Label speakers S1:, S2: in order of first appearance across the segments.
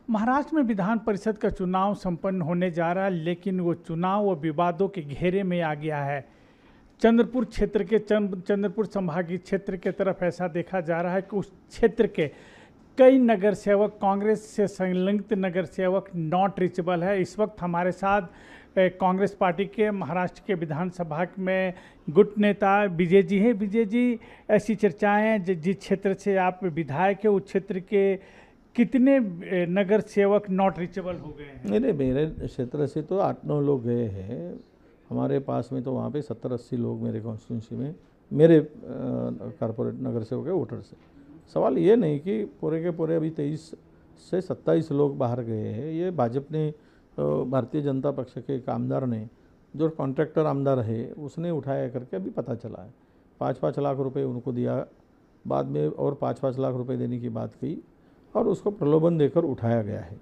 S1: महाराष्ट्र में विधान परिषद का चुनाव संपन्न होने जा रहा है, लेकिन वो चुनाव व विवादों के घेरे में आ गया है। चंद्रपुर क्षेत्र के चंद्रपुर संभागीय क्षेत्र के तरफ ऐसा देखा जा रहा है कि उस क्षेत्र के कई नगर सेवक, कांग्रेस से संलग्न नगर सेवक नॉट रीचेबल है। इस वक्त हमारे साथ कांग्रेस पार्टी के महाराष्ट्र के विधानसभा में गुट नेता विजय जी हैं। विजय जी, ऐसी चर्चाएं हैं जिस क्षेत्र से आप विधायक है, उस क्षेत्र के कितने नगर सेवक नॉट रीचेबल हो गए हैं?
S2: नहीं, मेरे क्षेत्र से तो 8-9 लोग गए हैं। हमारे पास में तो वहाँ पे 70-80 लोग मेरे कॉन्स्टिट्यूंसी में मेरे कारपोरेट नगर सेवक है, वोटर से। सवाल ये नहीं कि पूरे के पूरे अभी 23 से 27 लोग बाहर गए हैं। ये भाजपा ने, भारतीय जनता पक्ष के एक आमदार ने, जो कॉन्ट्रैक्टर आमदार है, उसने उठाया करके अभी पता चला है। 5-5 लाख रुपए उनको दिया, बाद में और 5-5 लाख रुपए देने की बात की और उसको प्रलोभन देकर उठाया गया है।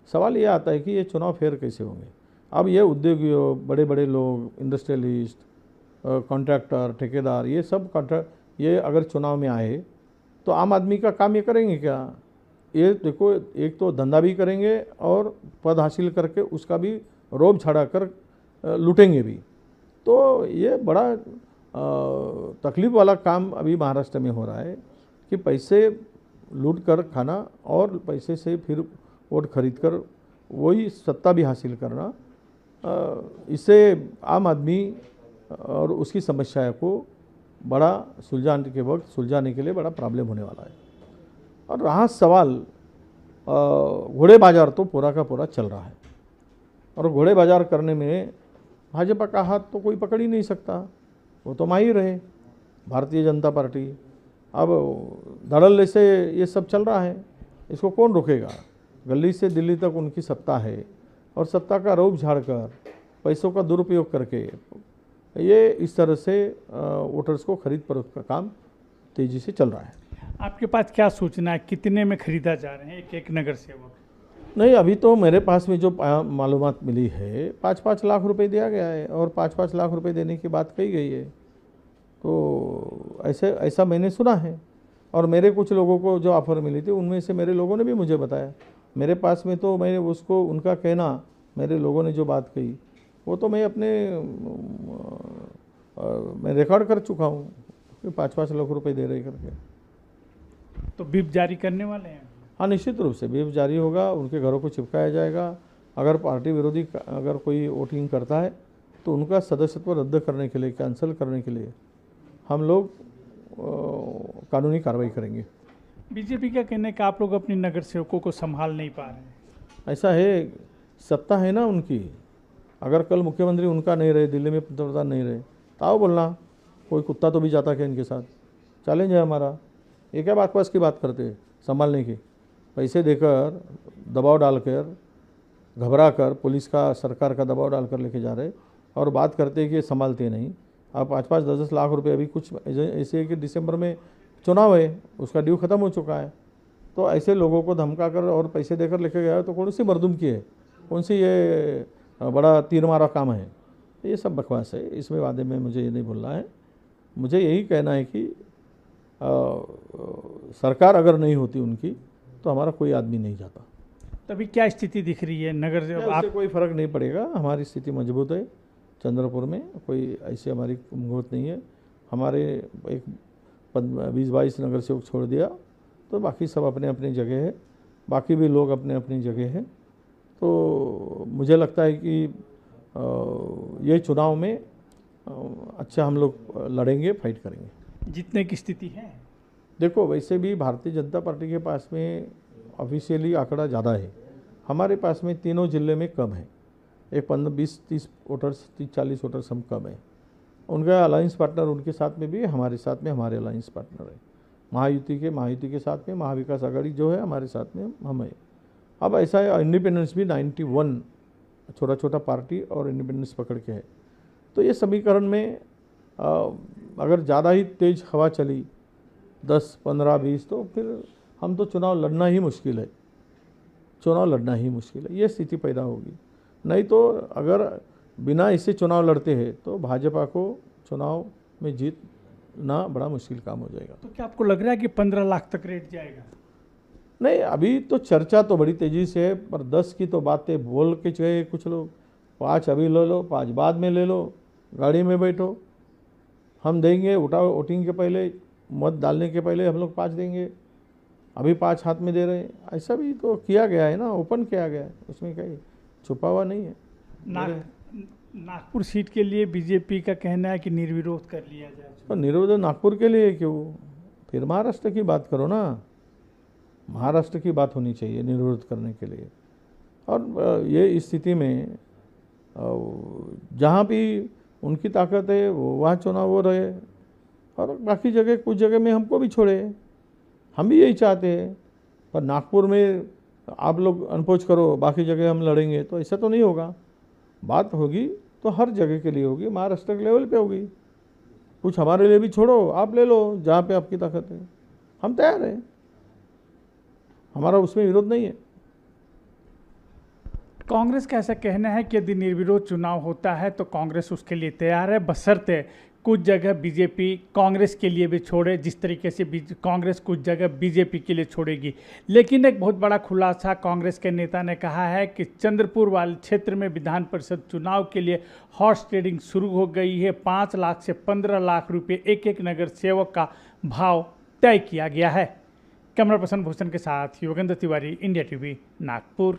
S2: सवाल ये आता है कि ये चुनाव फेयर कैसे होंगे। अब ये उद्योगियों, बड़े बड़े लोग, इंडस्ट्रियलिस्ट, कॉन्ट्रैक्टर, ठेकेदार, ये सब कॉन्ट्रैक्ट ये अगर चुनाव में आए तो आम आदमी का काम ये करेंगे क्या? ये देखो, एक तो धंधा भी करेंगे और पद हासिल करके उसका भी रोब छड़ा कर लूटेंगे भी। तो ये बड़ा तकलीफ वाला काम अभी महाराष्ट्र में हो रहा है कि पैसे लूट कर खाना और पैसे से फिर वोट खरीद कर वही सत्ता भी हासिल करना। इससे आम आदमी और उसकी समस्या को बड़ा सुलझाने के लिए बड़ा प्रॉब्लम होने वाला है। और रहा सवाल, घोड़े बाजार तो पूरा का पूरा चल रहा है और घोड़े बाजार करने में भाजपा का हाथ तो कोई पकड़ ही नहीं सकता। वो तो माहिर है, भारतीय जनता पार्टी। अब धड़ल्ले से ये सब चल रहा है, इसको कौन रोकेगा? गली से दिल्ली तक उनकी सत्ता है और सत्ता का रौब झाड़कर, पैसों का दुरुपयोग करके ये इस तरह से वोटर्स को खरीद फरोख्त का काम तेज़ी से चल रहा है।
S1: आपके पास क्या सूचना है, कितने में खरीदा जा रहे हैं एक नगर सेवक?
S2: नहीं, अभी तो मेरे पास में जो मालूमात मिली है, 5-5 लाख रुपए दिया गया है और 5-5 लाख रुपए देने की बात कही गई है। तो ऐसा मैंने सुना है और मेरे कुछ लोगों को जो ऑफ़र मिली थी, उनमें से मेरे लोगों ने भी मुझे बताया। मेरे पास में तो मैंने उसको, उनका कहना, मेरे लोगों ने जो बात कही वो तो मैं मैं रिकॉर्ड कर चुका हूँ कि 5-5 लाख रुपए दे रहे करके।
S1: तो व्हिप जारी करने वाले हैं?
S2: हाँ, निश्चित रूप से व्हिप जारी होगा, उनके घरों को चिपकाया जाएगा। अगर पार्टी विरोधी अगर कोई वोटिंग करता है तो उनका सदस्यत्व रद्द करने के लिए, कैंसिल करने के लिए हम लोग कानूनी कार्रवाई करेंगे।
S1: बीजेपी का कहना है कि आप लोग अपने नगर सेवकों को संभाल नहीं पा रहे हैं।
S2: ऐसा है, सत्ता है ना उनकी। अगर कल मुख्यमंत्री उनका नहीं रहे, दिल्ली में पंतप्रधान नहीं रहे, तो आओ बोलना, कोई कुत्ता तो भी जाता क्या इनके साथ? चैलेंज है हमारा। ये क्या बकवास की बात करते हैं संभालने की? पैसे देकर, दबाव डालकर, घबरा कर, पुलिस का, सरकार का दबाव डालकर लेके जा रहे और बात करते हैं कि संभालते नहीं। अब 5-5, 10-10 लाख रुपए, अभी कुछ ऐसे है कि दिसंबर में चुनाव है, उसका ड्यू ख़त्म हो चुका है। तो ऐसे लोगों को धमका कर और पैसे देकर लेके गया तो कौन सी मर्दुम की है, कौन सी ये बड़ा तीर मारा काम है? ये सब बकवास है। इसमें वादे में मुझे ये नहीं बोलना है। मुझे यही कहना है कि सरकार अगर नहीं होती उनकी तो हमारा कोई आदमी नहीं जाता।
S1: तभी क्या स्थिति दिख रही है नगर सेवक?
S2: आपसे कोई फ़र्क नहीं पड़ेगा, हमारी स्थिति मजबूत है। चंद्रपुर में कोई ऐसी हमारी कुमगोत नहीं है। हमारे एक 20-22 नगर सेवक छोड़ दिया तो बाकी सब अपने अपनी जगह है, बाकी भी लोग अपने अपनी जगह हैं। तो मुझे लगता है कि ये चुनाव में अच्छा हम लोग लड़ेंगे, फाइट करेंगे।
S1: जीतने की स्थिति है?
S2: देखो, वैसे भी भारतीय जनता पार्टी के पास में ऑफिशियली आंकड़ा ज़्यादा है, हमारे पास में तीनों जिले में कम है। एक 15-20-30 वोटर्स, 30-40 वोटर्स हम कम है। उनका अलायंस पार्टनर उनके साथ में भी है, हमारे साथ में हमारे अलायंस पार्टनर है। महायुति के साथ में महाविकास आघाड़ी जो है, हमारे साथ में हम है। अब ऐसा है, इंडिपेंडेंस भी 91 छोटा छोटा पार्टी और इंडिपेंडेंस पकड़ के है। तो ये समीकरण में अगर ज़्यादा ही तेज़ हवा चली 10, 15, 20 तो फिर हम तो चुनाव लड़ना ही मुश्किल है। चुनाव लड़ना ही मुश्किल है, ये स्थिति पैदा होगी। नहीं तो अगर बिना इससे चुनाव लड़ते हैं तो भाजपा को चुनाव में जीतना बड़ा मुश्किल काम हो जाएगा।
S1: तो क्या आपको लग रहा है कि 15 लाख तक रेट जाएगा?
S2: नहीं, अभी तो चर्चा तो बड़ी तेज़ी से है, पर 10 की तो बातें बोल के गए कुछ लोग, 5 अभी ले लो, 5 बाद में ले लो, गाड़ी में बैठो, हम देंगे, उठाओ, वोटिंग के पहले, मत डालने के पहले हम लोग 5 देंगे, अभी 5 हाथ में दे रहे हैं। ऐसा भी तो किया गया है ना, ओपन किया गया है, उसमें कहीं छुपा हुआ नहीं है।
S1: नागपुर सीट के लिए बीजेपी का कहना है कि निर्विरोध कर लिया जाए।
S2: तो निर्विरोध नागपुर के लिए क्यों, फिर महाराष्ट्र की बात करो ना, महाराष्ट्र की बात होनी चाहिए निर्विरोध करने के लिए। और ये स्थिति में जहाँ भी उनकी ताकत है वहाँ चुनाव हो रहे, और बाकी जगह कुछ जगह में हमको भी छोड़े, हम भी यही चाहते हैं। पर नागपुर में आप लोग अनपोज करो, बाकी जगह हम लड़ेंगे, तो ऐसा तो नहीं होगा। बात होगी तो हर जगह के लिए होगी, महाराष्ट्र के लेवल पे होगी। कुछ हमारे लिए भी छोड़ो, आप ले लो जहाँ पे आपकी ताकत है, हम तैयार हैं, हमारा उसमें विरोध नहीं है।
S1: कांग्रेस का ऐसा कहना है कि यदि निर्विरोध चुनाव होता है तो कांग्रेस उसके लिए तैयार है, बशर्ते कुछ जगह बीजेपी कांग्रेस के लिए भी छोड़े, जिस तरीके से कांग्रेस कुछ जगह बीजेपी के लिए छोड़ेगी। लेकिन एक बहुत बड़ा खुलासा कांग्रेस के नेता ने कहा है कि चंद्रपुर वाले क्षेत्र में विधान परिषद चुनाव के लिए हॉर्स ट्रेडिंग शुरू हो गई है। 5 लाख से 15 लाख रुपये एक नगर सेवक का भाव तय किया गया है। कैमरा पर्सन भूषण के साथ योगेंद्र तिवारी, इंडिया टीवी, नागपुर।